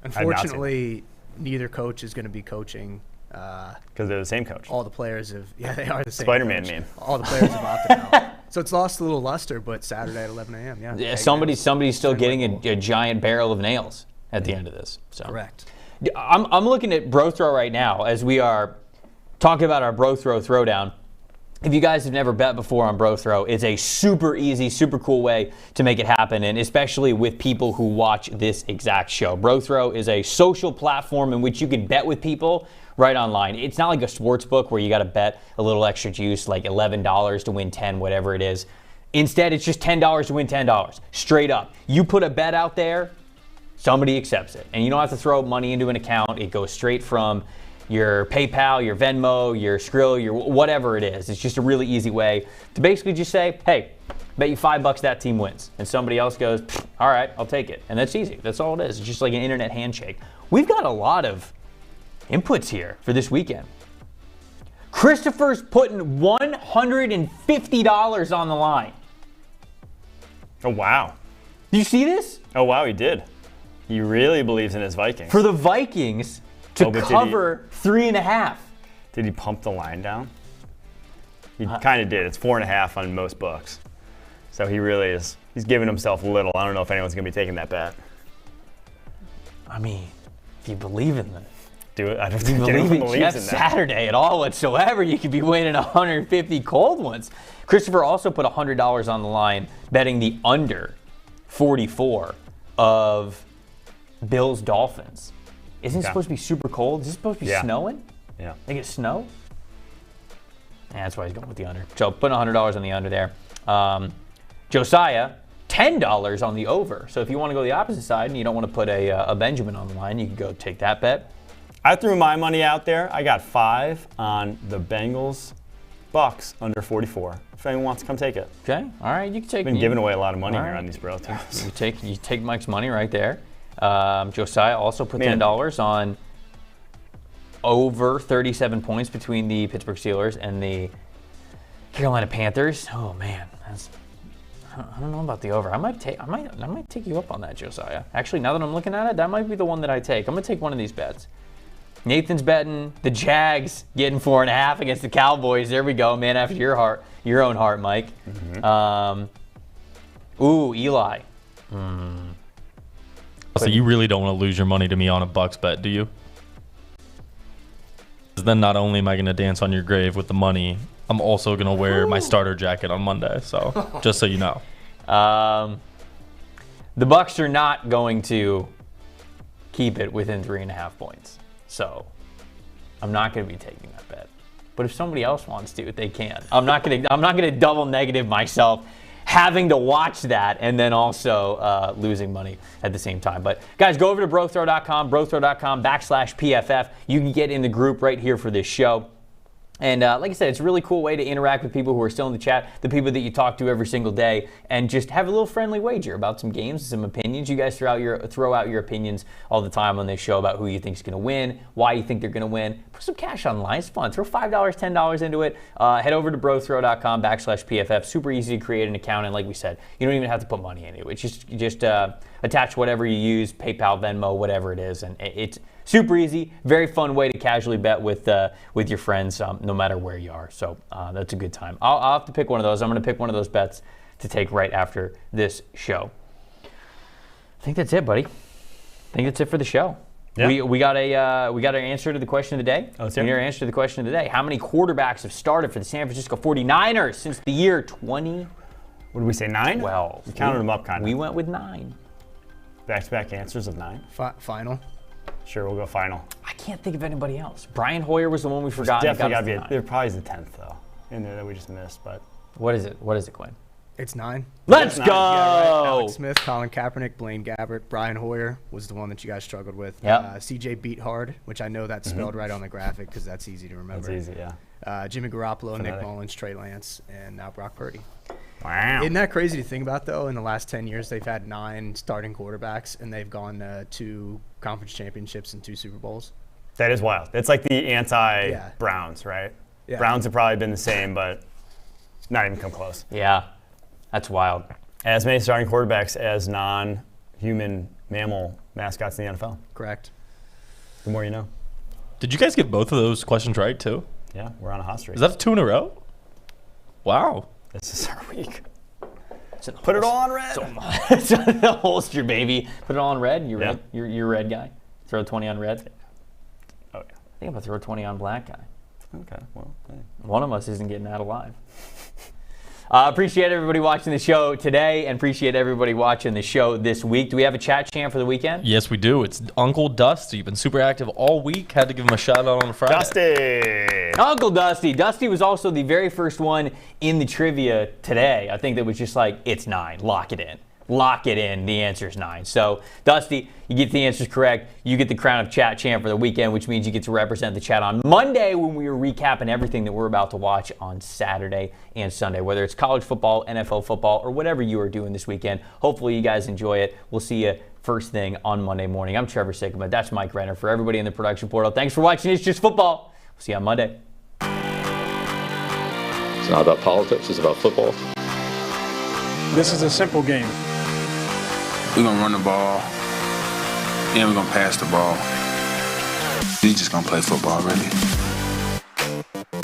Unfortunately, neither coach is going to be coaching. Because they're the same coach. All the players have, they are the same. Spider-Man coach. meme. All the players have opted out. So it's lost a little luster, but Saturday at 11 a.m. Yeah, somebody's still getting a giant barrel of nails at the end of this. So. Correct. I'm looking at Bro Throw right now as we are talking about our Bro Throw Throwdown. If you guys have never bet before on Bro Throw, it's a super easy, super cool way to make it happen, and especially with people who watch this exact show. Bro Throw is a social platform in which you can bet with people right online. It's not like a sports book where you got to bet a little extra juice, like $11 to win 10, whatever it is. Instead, it's just $10 to win $10, straight up. You put a bet out there, somebody accepts it, and you don't have to throw money into an account. It goes straight from your PayPal, your Venmo, your Skrill, your whatever it is. It's just a really easy way to basically just say, hey, Bet you $5 that team wins. And somebody else goes, all right, I'll take it. And that's easy. That's all it is. It's just like an internet handshake. We've got a lot of inputs here for this weekend. Christopher's putting $150 on the line. Oh, wow. Do you see this? Oh, wow, he did. He really believes in his Vikings. For the Vikings to cover 3.5. Did he pump the line down? He kind of did. It's 4.5 on most books. So he really is. He's giving himself little. I don't know if anyone's going to be taking that bet. I mean, if you believe in them. Do it. I don't If you think believe anyone in believes Jeff in that. Saturday at all whatsoever, you could be winning 150 cold ones. Christopher also put $100 on the line, betting the under 44 of Bills Dolphins. Isn't it supposed to be super cold? Is it supposed to be snowing? Yeah. Think it's snow? Yeah, that's why he's going with the under. So putting $100 on the under there. Josiah, $10 on the over. So if you want to go the opposite side and you don't want to put a Benjamin on the line, you can go take that bet. I threw my money out there. I got 5 on the Bengals Bucks under 44. If anyone wants to come take it. Okay, all right, you can take. I've been giving away a lot of money all here right. on these bro teams. You take Mike's money right there. Josiah also put $10 on over 37 points between the Pittsburgh Steelers and the Carolina Panthers. Oh man, I don't know about the over. I might take you up on that, Josiah. Actually, now that I'm looking at it, that might be the one that I take. I'm gonna take one of these bets. Nathan's betting the Jags getting 4.5 against the Cowboys. There we go, man. After your own heart, Mike. Eli. So you really don't want to lose your money to me on a Bucks bet, do you? Because then not only am I going to dance on your grave with the money, I'm also going to wear my starter jacket on Monday. So just so you know. The Bucks are not going to keep it within 3.5 points. So I'm not going to be taking that bet. But if somebody else wants to, they can. I'm not going to double negative myself having to watch that and then also losing money at the same time. But guys, go over to brothrow.com/PFF. You can get in the group right here for this show. And like I said, it's a really cool way to interact with people who are still in the chat, the people that you talk to every single day, and just have a little friendly wager about some games, some opinions. You guys throw out your opinions all the time on this show about who you think is going to win, why you think they're going to win. Put some cash on the line. It's fun. Throw $5, $10 into it. Head over to brothrow.com/PFF. Super easy to create an account, and like we said, you don't even have to put money into it. It's just attach whatever you use, PayPal, Venmo, whatever it is, and it's super easy, very fun way to casually bet with your friends, no matter where you are. So that's a good time. I'll have to pick one of those. I'm going to pick one of those bets to take right after this show. I think that's it, buddy. I think that's it for the show. Yeah. We got an answer to the question of the day. We got our answer to the question of the day. How many quarterbacks have started for the San Francisco 49ers since the year 20? What did we say, 9? Well, we counted them up kind of. We went with 9. Back-to-back answers of 9. Final. Sure, we'll go final. I can't think of anybody else. Brian Hoyer was the one we forgot. Definitely got to be. There probably is the 10th though in there that we just missed. But what is it? What is it, Quinn? It's 9. Let's go! Right. Alex Smith, Colin Kaepernick, Blaine Gabbert, Brian Hoyer was the one that you guys struggled with. Yep. CJ Beat Hard, which I know that's spelled right on the graphic because that's easy to remember. That's easy, yeah. Jimmy Garoppolo, Nick Mullins, Trey Lance, and now Brock Purdy. Wow. Isn't that crazy to think about, though? In the last 10 years, they've had 9 starting quarterbacks, and they've gone 2 conference championships and 2 Super Bowls. That is wild. It's like the anti-Browns, right? Yeah. Browns have probably been the same, but not even come close. Yeah, that's wild. As many starting quarterbacks as non-human mammal mascots in the NFL. Correct. The more you know. Did you guys get both of those questions right, too? Yeah, we're on a hot streak. Is that 2 in a row? Wow. This is our week. Put it all on red. It's in the holster, baby. Put it all on red. You're red. You're a red guy. Throw 20 on red. Oh, yeah. I think I'm going to throw 20 on black guy. Okay, well, hey. One of us isn't getting out alive. Appreciate everybody watching the show today and appreciate everybody watching the show this week. Do we have a chat champ for the weekend? Yes, we do. It's Uncle Dusty. You've been super active all week. Had to give him a shout out on Friday. Dusty! Uncle Dusty. Dusty was also the very first one in the trivia today. I think that was just like, it's 9. Lock it in. lock it in. The answer is 9. So, Dusty, you get the answers correct. You get the crown of chat champ for the weekend, which means you get to represent the chat on Monday when we are recapping everything that we're about to watch on Saturday and Sunday, whether it's college football, NFL football, or whatever you are doing this weekend. Hopefully you guys enjoy it. We'll see you first thing on Monday morning. I'm Trevor Sikkema. That's Mike Renner. For everybody in the production portal, thanks for watching It's Just Football. We'll see you on Monday. It's not about politics, it's about football. This is a simple game. We're going to run the ball, and we're going to pass the ball. We're just going to play football, really.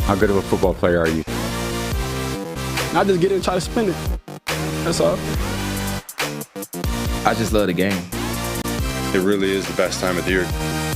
How good of a football player are you? Not just get it and try to spin it. That's all. I just love the game. It really is the best time of the year.